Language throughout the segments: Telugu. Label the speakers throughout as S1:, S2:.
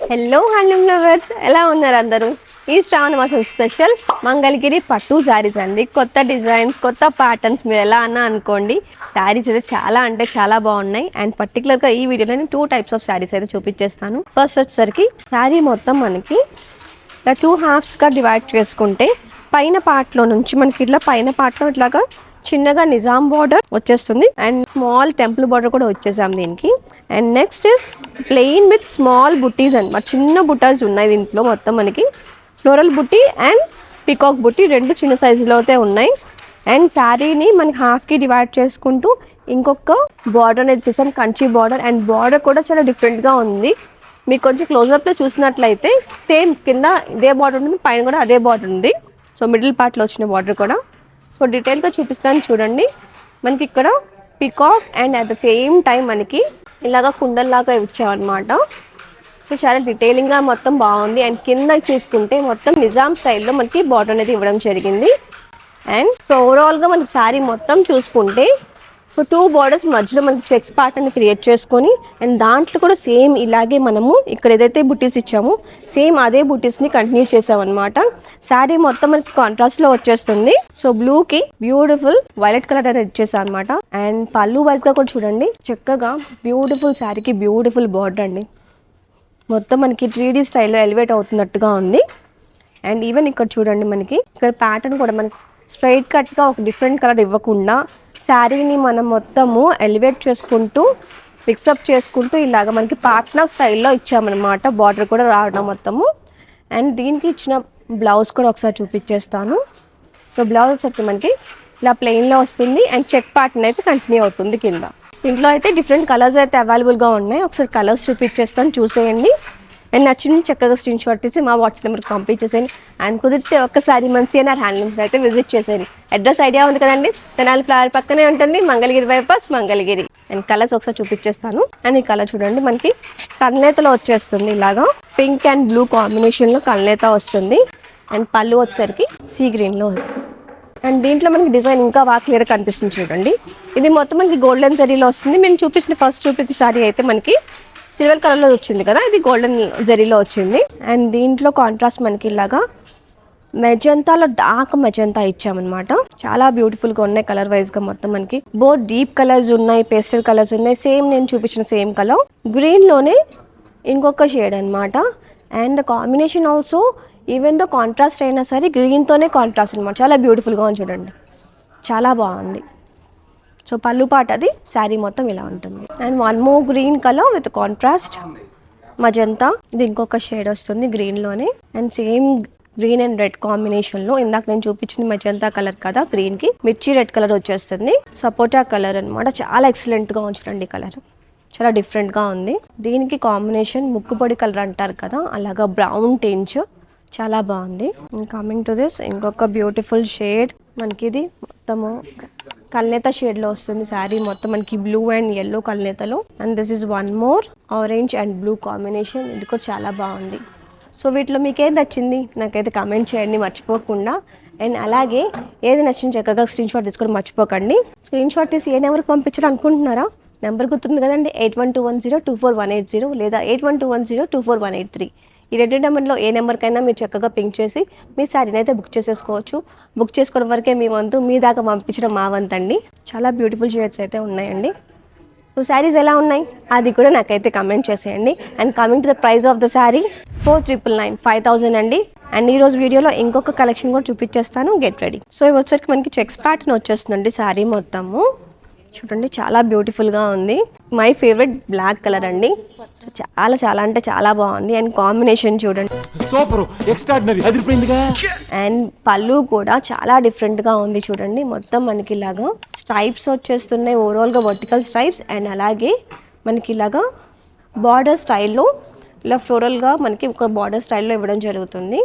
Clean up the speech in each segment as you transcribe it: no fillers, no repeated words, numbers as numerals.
S1: హలో హ్యాండ్లూమ్ లవర్స్, ఎలా ఉన్నారు అందరూ? ఈ శ్రావణ మాసం స్పెషల్ మంగళగిరి పట్టు శారీస్ అండి. కొత్త డిజైన్స్, కొత్త ప్యాటర్న్స్, మీరు ఎలా అన్నా అనుకోండి. శారీస్ అయితే చాలా అంటే చాలా బాగున్నాయి. అండ్ పర్టికులర్గా ఈ వీడియోలో నేను 2 టైప్స్ ఆఫ్ శారీస్ అయితే చూపించేస్తాను. ఫస్ట్ వచ్చేసరికి శారీ మొత్తం మనకి ఇలా 2 హాఫ్స్గా డివైడ్ చేసుకుంటే పైన పార్ట్లో నుంచి మనకి ఇట్లా పైన పార్ట్లో ఇట్లాగా చిన్నగా నిజాం బార్డర్ వచ్చేస్తుంది అండ్ స్మాల్ టెంపుల్ బార్డర్ కూడా వచ్చేసాం దీనికి. And next is plain with small బుట్టీస్ అండ్ చిన్న బుట్టాస్ ఉన్నాయి దీంట్లో. మొత్తం మనకి ఫ్లోరల్ బుట్టి అండ్ పికాక్ బుట్టి రెండు చిన్న సైజులో అయితే ఉన్నాయి. అండ్ శారీని మనకి హాఫ్కి డివైడ్ చేసుకుంటూ ఇంకొక బార్డర్ అనేది చూసాం, కంచి బార్డర్. అండ్ బార్డర్ కూడా చాలా డిఫరెంట్గా ఉంది. మీకు కొంచెం క్లోజ్అప్లో చూసినట్లయితే సేమ్ కింద ఇదే బార్డర్ ఉంది, పైన కూడా అదే బార్డర్ ఉంది. సో మిడిల్ పార్ట్లో వచ్చిన బార్డర్ కూడా సో డీటెయిల్గా చూపిస్తాను చూడండి. మనకి ఇక్కడ peacock and at the same time మనకి ఇలాగా కుండల్లాగా ఇచ్చామన్నమాట. సో చాలా డీటెయిలింగ్గా మొత్తం బాగుంది. అండ్ కింద చూసుకుంటే మొత్తం నిజాం స్టైల్లో మనకి బార్డర్ అనేది ఇవ్వడం జరిగింది. అండ్ సో ఓవరాల్గా మనకి శారీ మొత్తం చూసుకుంటే సో 2 బార్డర్స్ మధ్యలో మనకి చెక్స్ ప్యాటర్న్ క్రియేట్ చేసుకొని అండ్ దాంట్లో కూడా సేమ్ ఇలాగే మనము ఇక్కడ ఏదైతే బుట్టీస్ ఇచ్చామో సేమ్ అదే బుట్టీస్ని కంటిన్యూ చేసామన్నమాట. శారీ మొత్తం మనకి కాంట్రాస్ట్లో వచ్చేస్తుంది. సో బ్లూకి బ్యూటిఫుల్ వైలెట్ కలర్ అనేది ఇచ్చేసాం అనమాట. అండ్ పళ్ళు వైజ్గా కూడా చూడండి, చక్కగా బ్యూటిఫుల్ శారీకి బ్యూటిఫుల్ బార్డర్ అండి. మొత్తం మనకి 3D స్టైల్లో ఎలివేట్ అవుతున్నట్టుగా ఉంది. అండ్ ఈవెన్ ఇక్కడ చూడండి, మనకి ఇక్కడ ప్యాటర్న్ కూడా మనకి స్ట్రైట్ కట్గా ఒక డిఫరెంట్ కలర్ ఇవ్వకుండా శారీని మనం మొత్తము ఎలివేట్ చేసుకుంటూ ఫిక్సప్ చేసుకుంటూ ఇలాగ మనకి పాట్నా స్టైల్లో ఇచ్చామన్నమాట. బార్డర్ కూడా రావడం మొత్తము. అండ్ దీనికి ఇచ్చిన బ్లౌజ్ కూడా ఒకసారి చూపించేస్తాను. సో బ్లౌజ్ వచ్చేసరికి మనకి ఇలా ప్లెయిన్లో వస్తుంది అండ్ చెక్ ప్యాటర్న్ అయితే కంటిన్యూ అవుతుంది కింద. దీంట్లో అయితే డిఫరెంట్ కలర్స్ అయితే అవైలబుల్గా ఉన్నాయి. ఒకసారి కలర్స్ చూపించేస్తాను, చూసేయండి. అండ్ నచ్చిన చక్కగా స్క్రీన్ షాట్ తీసి మా వాట్సాప్ నెంబర్కి పంపించేసేయండి. అండ్ కుదిరితే ఒక్కసారి సిఎన్ఆర్ హ్యాండ్లూమ్స్ అయితే విజిట్ చేసేయండి. అడ్రస్ ఐడియా ఉంది కదండి, తెనాలి ఫ్లవర్ పక్కనే ఉంటుంది, Mangalagiri bypass, Mangalagiri. And colours ఒకసారి చూపించేస్తాను. అండ్ ఈ కలర్ చూడండి, మనకి కల్నేతలో వచ్చేస్తుంది. ఇలాగా పింక్ అండ్ బ్లూ కాంబినేషన్లో కల్నేత వస్తుంది. అండ్ పళ్ళు వచ్చేసరికి సీ గ్రీన్లో. అండ్ దీంట్లో మనకి డిజైన్ ఇంకా బాగా క్లియర్గా కనిపిస్తుంది చూడండి. ఇది మొత్తం మనకి గోల్డెన్ జరీలో వస్తుంది. మేము చూపించిన శారీ అయితే మనకి సిల్వర్ కలర్లో వచ్చింది కదా, ఇది గోల్డెన్ జరీలో వచ్చింది. అండ్ దీంట్లో కాంట్రాస్ట్ మనకి ఇలాగా మెజంతాలో డార్క్ మెజంతా ఇచ్చామన్నమాట. చాలా బ్యూటిఫుల్గా ఉన్నాయి కలర్ వైజ్గా. మొత్తం మనకి బోత్ డీప్ కలర్స్ ఉన్నాయి, పేస్టల్ కలర్స్ ఉన్నాయి. సేమ్ నేను చూపించిన సేమ్ కలర్ గ్రీన్లోనే ఇంకొక షేడ్ అనమాట. And combination also even though contrast అయినా సరే గ్రీన్తోనే కాంట్రాస్ట్ అనమాట. చాలా బ్యూటిఫుల్గా ఉంది చూడండి, చాలా బాగుంది. సో పళ్ళు పాట అది శారీ మొత్తం ఇలా ఉంటుంది. And 1 more green colour with contrast magenta. ఇది ఇంకొక షేడ్ వస్తుంది గ్రీన్లోనే. And same green and red కాంబినేషన్లో ఇందాక నేను చూపించింది మజంతా కలర్ కదా, గ్రీన్కి మిర్చి రెడ్ కలర్ వచ్చేస్తుంది. సపోటా కలర్ అనమాట. చాలా ఎక్సలెంట్గా ఉంది చూడండి కలర్, చాలా డిఫరెంట్గా ఉంది. దీనికి కాంబినేషన్ ముక్కుపొడి కలర్ అంటారు కదా, అలాగా బ్రౌన్ టించ్, చాలా బాగుంది. కమింగ్ టు దిస్ ఇంకొక బ్యూటిఫుల్ షేడ్. మనకి ఇది మొత్తము కల్నేత షేడ్లో వస్తుంది శారీ మొత్తం మనకి బ్లూ అండ్ ఎల్లో కల్నేతలో. And this is 1 more orange and blue combination. ఇది కూడా చాలా బాగుంది. సో వీటిలో మీకు ఏది నచ్చింది నాకైతే కామెంట్ చేయండి మర్చిపోకుండా. అండ్ అలాగే ఏది నచ్చింది చక్కగా స్క్రీన్ షాట్ తీసుకోవడం మర్చిపోకండి. స్క్రీన్ షాట్ తీసి ఏ నెంబర్కి పంపించాలి అనుకుంటున్నారా? నెంబర్ గుర్తుంది కదండి, 8121024180 లేదా 8121024183. ఈ 2 నెంబర్లో ఏ నెంబర్కైనా మీరు చక్కగా పింక్ చేసి మీ శారీని అయితే బుక్ చేసేసుకోవచ్చు. బుక్ చేసుకోవడం వరకే మీ వంతు, మీ దాకా పంపించడం మా వంతండి. చాలా బ్యూటిఫుల్ షేడ్స్ అయితే ఉన్నాయండి. సో శారీస్ ఎలా ఉన్నాయి అది కూడా నాకైతే కమెంట్ చేసేయండి. And coming to the price of the sari 4999, 5000 అండి. అండ్ ఈ రోజు వీడియోలో ఇంకొక కలెక్షన్ కూడా చూపించేస్తాను, గెట్ రెడీ. సో ఇవి వచ్చరికి మనకి చెక్స్ ప్యాటర్న్ వచ్చేస్తుందండి శారీ మొత్తము. చూడండి చాలా బ్యూటిఫుల్గా ఉంది. మై ఫేవరెట్ బ్లాక్ కలర్ అండి. చాలా చాలా అంటే చాలా బాగుంది. అండ్ కాంబినేషన్ చూడండి
S2: సూపర్ ఎక్స్ట్రాడినరీ అదిరిపోయిందిగా.
S1: అండ్ పళ్ళు కూడా చాలా డిఫరెంట్గా ఉంది చూడండి. మొత్తం మనకి ఇలాగా స్ట్రైప్స్ వచ్చేస్తున్నాయి, ఓవరాల్గా వర్టికల్ స్ట్రైప్స్. అండ్ అలాగే మనకి ఇలాగా బార్డర్ స్టైల్లో ఇలా ఫ్లోరల్గా మనకి ఒక బార్డర్ స్టైల్లో ఇవ్వడం జరుగుతుంది.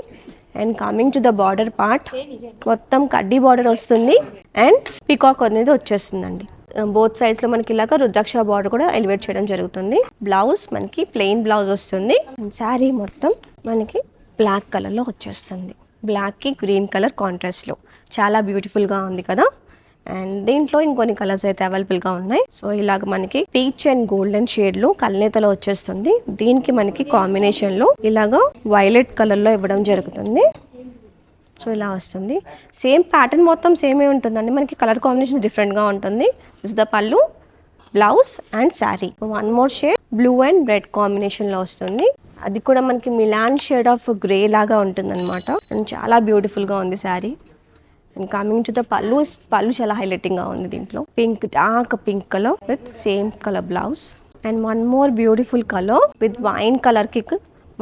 S1: And coming to the border part మొత్తం కడ్డీ బార్డర్ వస్తుంది అండ్ పికాక్ అనేది వచ్చేస్తుందండి. బోత్ సైడ్స్లో మనకి ఇలాగ రుద్రాక్ష బార్డర్ కూడా ఎలివేట్ చేయడం జరుగుతుంది. బ్లౌజ్ మనకి ప్లెయిన్ బ్లౌజ్ వస్తుంది. శారీ మొత్తం మనకి బ్లాక్ కలర్లో వచ్చేస్తుంది. బ్లాక్కి గ్రీన్ కలర్ కాంట్రాస్ట్లో చాలా బ్యూటిఫుల్గా ఉంది కదా. అండ్ దీంట్లో ఇంకొన్ని కలర్స్ అయితే అవైలబుల్ గా ఉన్నాయి. సో ఇలాగ మనకి పీచ్ అండ్ గోల్డెన్ షేడ్ లో కల్నేతలో వచ్చేస్తుంది. దీనికి మనకి కాంబినేషన్ లో ఇలాగా వైలెట్ కలర్ లో ఇవ్వడం జరుగుతుంది. సో ఇలా వస్తుంది. సేమ్ ప్యాటర్న్ మొత్తం సేమే ఉంటుందండి, మనకి కలర్ కాంబినేషన్ డిఫరెంట్ గా ఉంటుంది. దిస్ ద పళ్ళు, blouse and sari. One more shade blue and red combination లో వస్తుంది. అది కూడా మనకి మిలాన్ షేడ్ ఆఫ్ గ్రే లాగా ఉంటుంది అనమాట. అండ్ చాలా బ్యూటిఫుల్ గా ఉంది sari. And coming to the పళ్ళు, పళ్ళు చాలా హైలైటింగ్ గా ఉంది. దీంట్లో pink, dark pink colour with same colour blouse. And one more beautiful colour with wine colour కి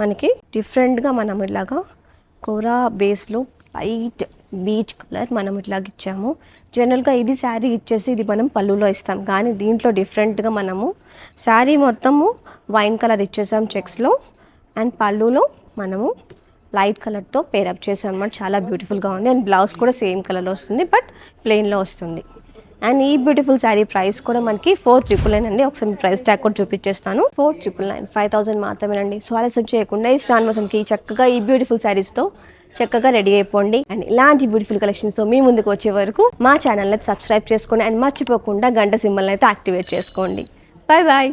S1: మనకి డిఫరెంట్ గా మనం ఇలాగా కోరా బేస్ లో లైట్ బీచ్ కలర్ మనం ఇట్లాగ ఇచ్చాము. జనరల్గా ఇది శారీ ఇచ్చేసి ఇది మనం పళ్ళులో ఇస్తాం, కానీ దీంట్లో డిఫరెంట్గా మనము శారీ మొత్తము వైన్ కలర్ ఇచ్చేసాం చెక్స్లో, అండ్ పళ్ళులో మనము లైట్ కలర్తో పేరప్ చేసాం అన్నమాట. చాలా బ్యూటిఫుల్గా ఉంది. అండ్ బ్లౌజ్ కూడా సేమ్ కలర్లో వస్తుంది, బట్ ప్లెయిన్లో వస్తుంది. అండ్ ఈ బ్యూటిఫుల్ శారీ ప్రైస్ కూడా మనకి 4,999 అండి. ఒకసారి ప్రైస్ ట్యాగ్ కూడా చూపించేస్తాను. 4,999, 5,000 మాత్రమేనండి. సో ఆలస్యం చేయకుండా ఈ స్టార్ మోషన్కి చక్కగా ఈ బ్యూటిఫుల్ శారీస్తో చక్కగా రెడీ అయిపోండి. అండ్ ఇలాంటి బ్యూటిఫుల్ కలెక్షన్స్తో మీ ముందుకు వచ్చే వరకు మా ఛానల్ని సబ్స్క్రైబ్ చేసుకోండి. అండ్ మర్చిపోకుండా గంట సింబల్ని అయితే యాక్టివేట్ చేసుకోండి. Bye bye.